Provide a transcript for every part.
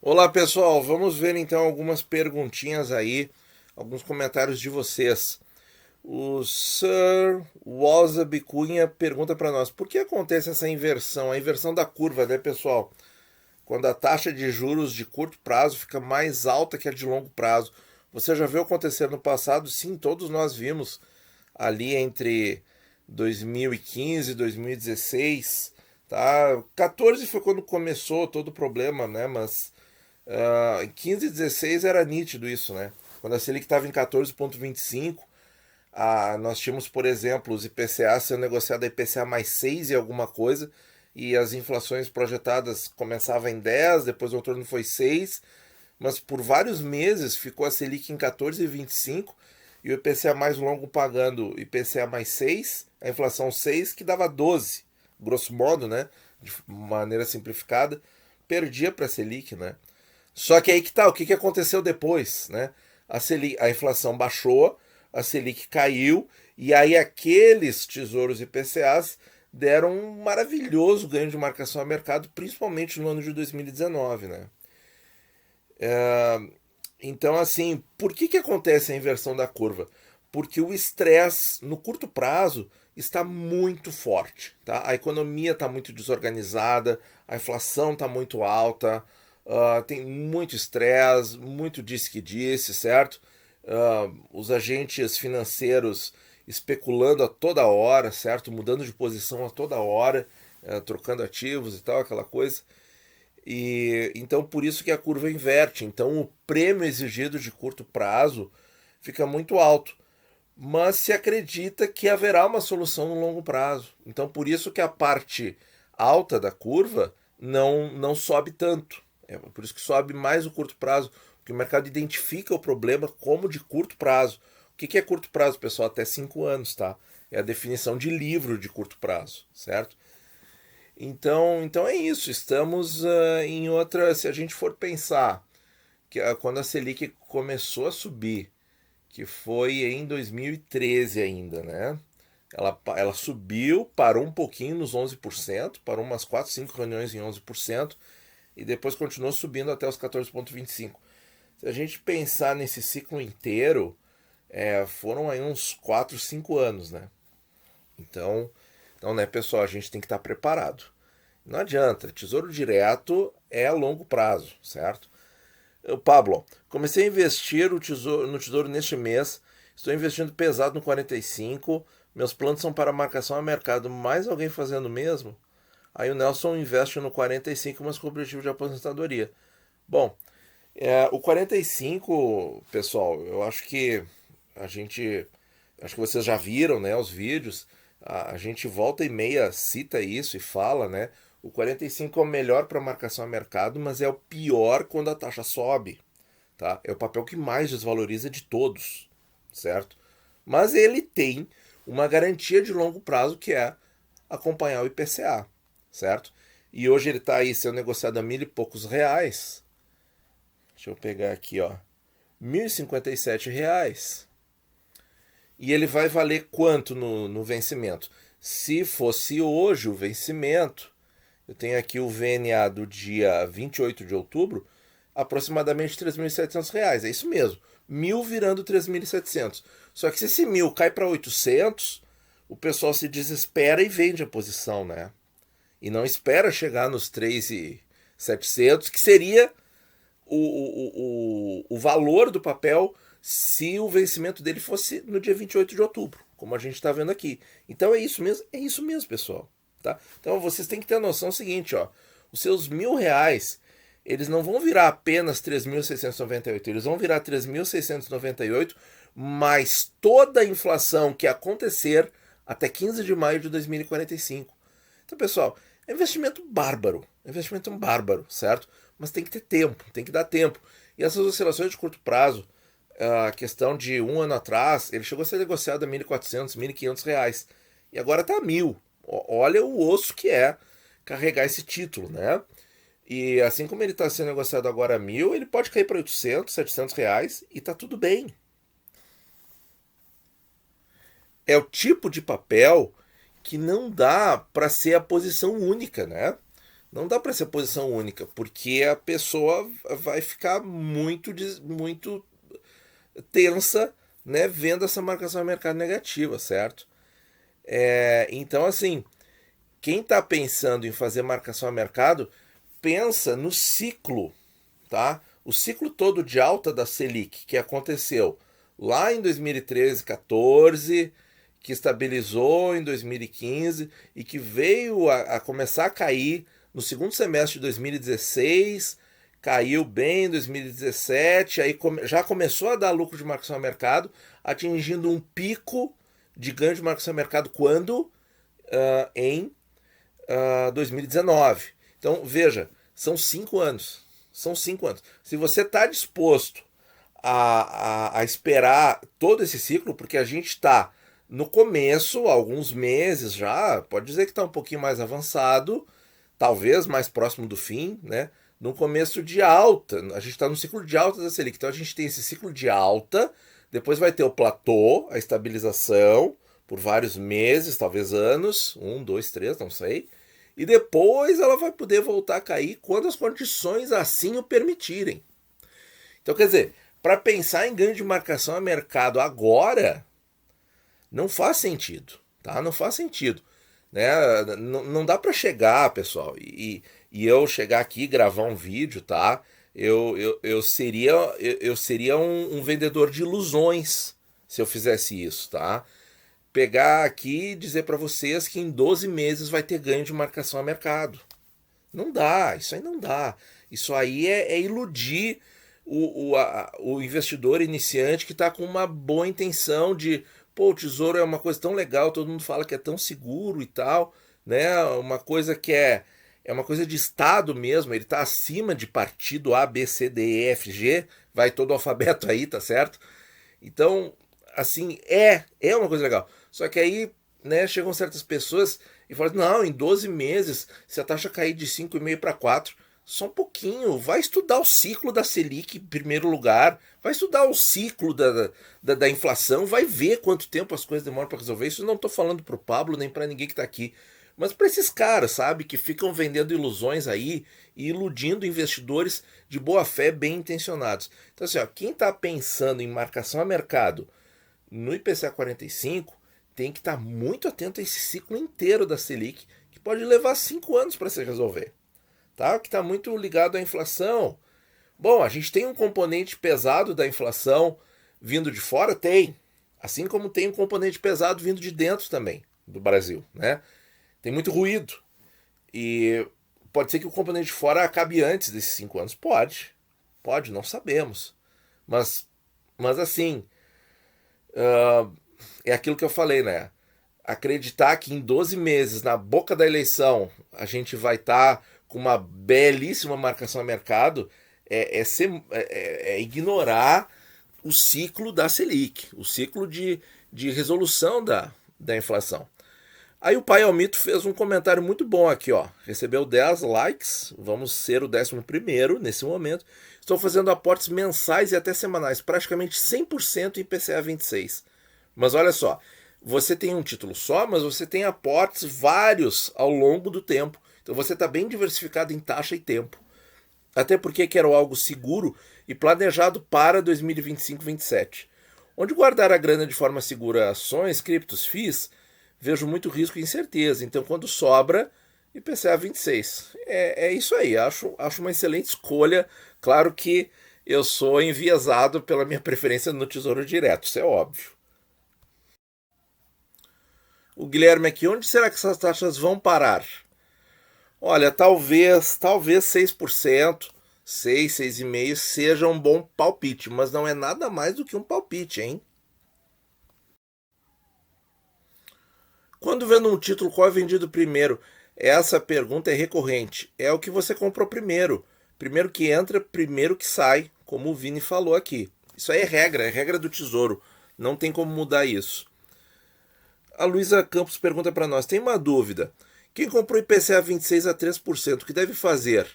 Olá pessoal, vamos ver então algumas perguntinhas aí, alguns comentários de vocês. O Sir Wasabi Cunha pergunta para nós: por que acontece essa inversão, a inversão da curva, né, pessoal? Quando a taxa de juros de curto prazo fica mais alta que a de longo prazo. Você já viu acontecer no passado? Sim, todos nós vimos ali entre 2015 e 2016, tá? 14 foi quando começou todo o problema, né? Mas em 15 e 16 era nítido isso, né? Quando a Selic estava em 14,25, nós tínhamos, por exemplo, os IPCA sendo negociado a IPCA mais 6 e alguma coisa, e as inflações projetadas começavam em 10, depois o outono foi 6, mas por vários meses ficou a Selic em 14,25 e o IPCA mais longo pagando IPCA mais 6, a inflação 6, que dava 12, grosso modo, né? De maneira simplificada, perdia para a Selic, né? Só que aí que tá, o que, que aconteceu depois, né? A inflação baixou, a Selic caiu, e aí aqueles tesouros IPCAs deram um maravilhoso ganho de marcação a mercado, principalmente no ano de 2019, né? Então, assim, por que, que acontece a inversão da curva? Porque o estresse no curto prazo está muito forte, tá? A economia está muito desorganizada, a inflação está muito alta, tem muito estresse, muito disse que disse, certo? Os agentes financeiros especulando a toda hora, certo? Mudando de posição a toda hora, trocando ativos e tal, aquela coisa. E então por isso que a curva inverte. Então o prêmio exigido de curto prazo fica muito alto, mas se acredita que haverá uma solução no longo prazo. Então por isso que a parte alta da curva não sobe tanto. É por isso que sobe mais o curto prazo, porque o mercado identifica o problema como de curto prazo. O que é curto prazo, pessoal? Até 5 anos, tá? É a definição de livro de curto prazo, certo? Então é isso. Estamos em outra. Se a gente for pensar que quando a Selic começou a subir, que foi em 2013 ainda, né? Ela subiu, parou um pouquinho nos 11%, parou umas 4, 5 reuniões em 11%, e depois continuou subindo até os 14,25%. Se a gente pensar nesse ciclo inteiro, foram aí uns 4, 5 anos, né? Então, né, pessoal, a gente tem que estar preparado. Não adianta, tesouro direto é a longo prazo, certo? Pablo, comecei a investir no tesouro neste mês, estou investindo pesado no 45, meus planos são para marcação a mercado, mais alguém fazendo o mesmo? Aí o Nelson investe no 45, mas com o objetivo de aposentadoria. Bom, o 45, pessoal, eu acho que a gente. Acho que vocês já viram, né, os vídeos. A gente volta e meia cita isso e fala, né? O 45 é o melhor para marcação a mercado, mas é o pior quando a taxa sobe, tá? É o papel que mais desvaloriza de todos, certo? Mas ele tem uma garantia de longo prazo que é acompanhar o IPCA, certo? E hoje ele está aí sendo negociado a mil e poucos reais. Deixa eu pegar aqui, ó. R$ 1.057. E ele vai valer quanto no vencimento? Se fosse hoje o vencimento, eu tenho aqui o VNA do dia 28 de outubro, aproximadamente R$ 3.700. É isso mesmo. 1.000 virando 3.700. Só que se esse 1.000 cai para 800, o pessoal se desespera e vende a posição, né? E não espera chegar nos 3.700, que seria o valor do papel se o vencimento dele fosse no dia 28 de outubro, como a gente está vendo aqui. Então é isso mesmo, pessoal. Tá? Então vocês têm que ter a noção seguinte, ó. Os seus R$ 1.000, eles não vão virar apenas 3.698, eles vão virar 3.698 mais toda a inflação que acontecer até 15 de maio de 2045. Então, pessoal, é investimento bárbaro. É investimento bárbaro, certo? Mas tem que ter tempo, tem que dar tempo. E essas oscilações de curto prazo, a questão de um ano atrás, ele chegou a ser negociado a 1.400, R$ 1.500. E agora está a 1.000. Olha o osso que é carregar esse título, né? E assim como ele está sendo negociado agora a 1.000, ele pode cair para 800, R$ 700 e tá tudo bem. É o tipo de papel que não dá para ser a posição única, né? Não dá para ser posição única, porque a pessoa vai ficar muito tensa, né, vendo essa marcação a mercado negativa, certo? Então, assim, quem está pensando em fazer marcação a mercado, pensa no ciclo, tá? O ciclo todo de alta da Selic que aconteceu lá em 2013, 14, que estabilizou em 2015 e que veio a começar a cair no segundo semestre de 2016, caiu bem em 2017, aí já começou a dar lucro de marcação a mercado, atingindo um pico de ganho de marcação a mercado quando? Em 2019. Então, veja, são 5 anos. São 5 anos. Se você está disposto a esperar todo esse ciclo, porque a gente está no começo, alguns meses já, pode dizer que está um pouquinho mais avançado, talvez mais próximo do fim, né? No começo de alta, a gente está no ciclo de alta da Selic, então a gente tem esse ciclo de alta, depois vai ter o platô, a estabilização, por vários meses, talvez anos, 1, 2, 3, não sei, e depois ela vai poder voltar a cair quando as condições assim o permitirem. Então, quer dizer, para pensar em ganho de marcação a mercado agora, não faz sentido, tá? Não faz sentido, né? Não dá para chegar, pessoal, e eu chegar aqui e gravar um vídeo, tá? Eu seria um vendedor de ilusões se eu fizesse isso, tá? Pegar aqui e dizer para vocês que em 12 meses vai ter ganho de marcação a mercado. Não dá, isso aí não dá. Isso aí é iludir o investidor iniciante que está com uma boa intenção de, pô, o tesouro é uma coisa tão legal, todo mundo fala que é tão seguro e tal, né? Uma coisa que é uma coisa de Estado mesmo, ele está acima de partido A, B, C, D, E, F, G, vai todo o alfabeto aí, tá certo? Então, assim, é uma coisa legal. Só que aí, né, chegam certas pessoas e falam, não, em 12 meses, se a taxa cair de 5,5 para 4, só um pouquinho, vai estudar o ciclo da Selic em primeiro lugar, vai estudar o ciclo da inflação, vai ver quanto tempo as coisas demoram para resolver. Isso eu não estou falando para o Pablo nem para ninguém que está aqui, mas para esses caras, sabe, que ficam vendendo ilusões aí e iludindo investidores de boa fé bem intencionados. Então, assim, ó, quem está pensando em marcação a mercado no IPCA 45 tem que estar muito atento a esse ciclo inteiro da Selic, que pode levar 5 anos para se resolver, tá? Que está muito ligado à inflação. Bom, a gente tem um componente pesado da inflação vindo de fora? Tem. Assim como tem um componente pesado vindo de dentro também, do Brasil, né? Tem muito ruído. E pode ser que o componente de fora acabe antes desses 5 anos. Pode. Pode, não sabemos. Mas assim, é aquilo que eu falei, né? Acreditar que em 12 meses, na boca da eleição, a gente vai estar com uma belíssima marcação a mercado é ignorar o ciclo da Selic, o ciclo de resolução da inflação. Aí o Pai Almito fez um comentário muito bom aqui, ó. Recebeu 10 likes, vamos ser o 11º nesse momento. Estou fazendo aportes mensais e até semanais, praticamente 100% em PCA 26. Mas olha só, você tem um título só, mas você tem aportes vários ao longo do tempo. Então você está bem diversificado em taxa e tempo. Até porque quero algo seguro e planejado para 2025-27. Onde guardar a grana de forma segura, ações, criptos, FIIs, vejo muito risco e incerteza. Então quando sobra, IPCA 26. É isso aí, acho uma excelente escolha. Claro que eu sou enviesado pela minha preferência no Tesouro Direto, isso é óbvio. O Guilherme aqui, onde será que essas taxas vão parar? Olha, talvez 6%, 6, 6,5% seja um bom palpite, mas não é nada mais do que um palpite, hein? Quando vendo um título, qual é vendido primeiro? Essa pergunta é recorrente. É o que você comprou primeiro. Primeiro que entra, primeiro que sai, como o Vini falou aqui. Isso aí é regra do tesouro. Não tem como mudar isso. A Luísa Campos pergunta para nós: tem uma dúvida. Quem comprou IPCA 26 a 3%, o que deve fazer?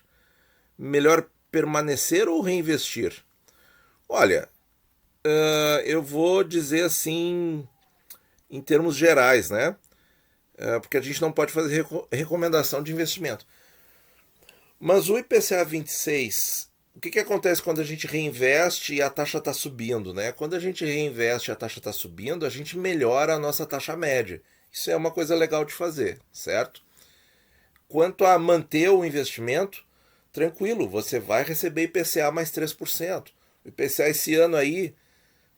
Melhor permanecer ou reinvestir? Olha, eu vou dizer assim, em termos gerais, né? Porque a gente não pode fazer recomendação de investimento. Mas o IPCA 26, o que acontece quando a gente reinveste e a taxa está subindo, né? Quando a gente reinveste e a taxa está subindo, a gente melhora a nossa taxa média. Isso é uma coisa legal de fazer, certo? Quanto a manter o investimento, tranquilo, você vai receber IPCA mais 3%. O IPCA esse ano aí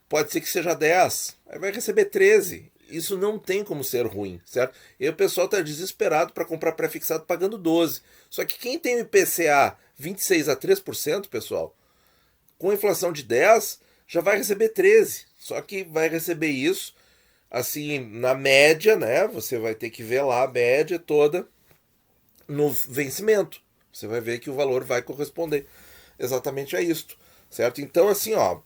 pode ser que seja 10%, aí vai receber 13%. Isso não tem como ser ruim, certo? E aí o pessoal está desesperado para comprar pré-fixado pagando 12%. Só que quem tem o IPCA 26 a 3%, pessoal, com inflação de 10%, já vai receber 13%. Só que vai receber isso, assim, na média, né? Você vai ter que ver lá a média toda no vencimento. Você vai ver que o valor vai corresponder exatamente a isto, certo? Então, assim, ó,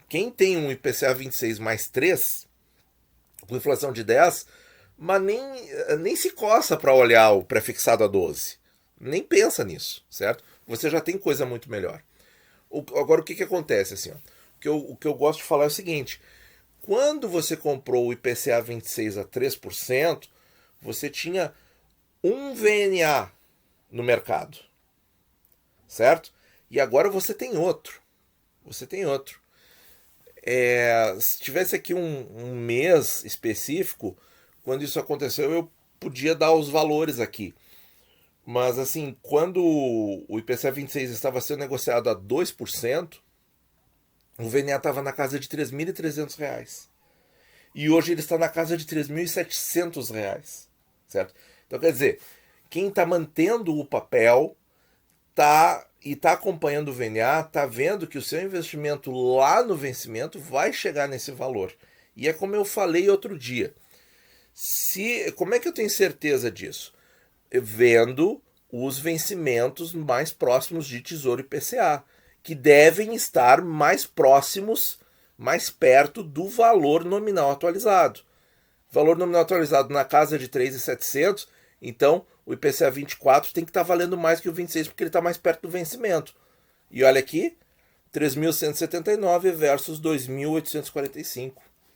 quem tem um IPCA 26 mais 3, com inflação de 10, mas nem se coça para olhar o prefixado a 12. Nem pensa nisso, certo? Você já tem coisa muito melhor. Agora, o que acontece? Assim, ó, o que eu gosto de falar é o seguinte: quando você comprou o IPCA 26 a 3%, você tinha um VNA no mercado, certo? E agora você tem outro. Você tem outro. Se tivesse aqui um mês específico, quando isso aconteceu, eu podia dar os valores aqui. Mas assim, quando o IPCA 26 estava sendo negociado a 2%, o VNA estava na casa de R$ 3.300. E hoje ele está na casa de R$ 3.700. Certo? Então quer dizer, quem está mantendo o papel está acompanhando o VNA, está vendo que o seu investimento lá no vencimento vai chegar nesse valor. E é como eu falei outro dia. Como é que eu tenho certeza disso? Vendo os vencimentos mais próximos de Tesouro IPCA, que devem estar mais próximos, mais perto do valor nominal atualizado. Valor nominal atualizado na casa de 3.700, então o IPCA 24 tem que estar valendo mais que o 26 porque ele está mais perto do vencimento. E olha aqui, 3.179 versus 2.845.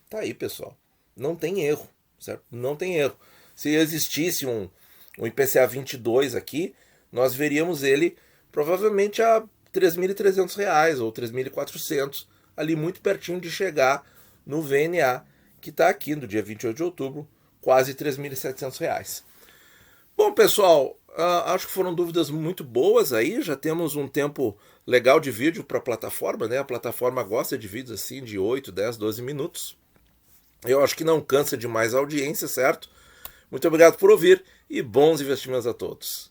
Tá aí, pessoal. Não tem erro, certo? Não tem erro. Se existisse um IPCA 22 aqui, nós veríamos ele provavelmente a R$ 3.300 ou 3.400, ali muito pertinho de chegar no VNA, que está aqui no dia 28 de outubro, quase R$ 3.700. Bom, pessoal, acho que foram dúvidas muito boas aí. Já temos um tempo legal de vídeo para a plataforma, né? A plataforma gosta de vídeos assim de 8, 10, 12 minutos. Eu acho que não cansa demais a audiência, certo? Muito obrigado por ouvir e bons investimentos a todos.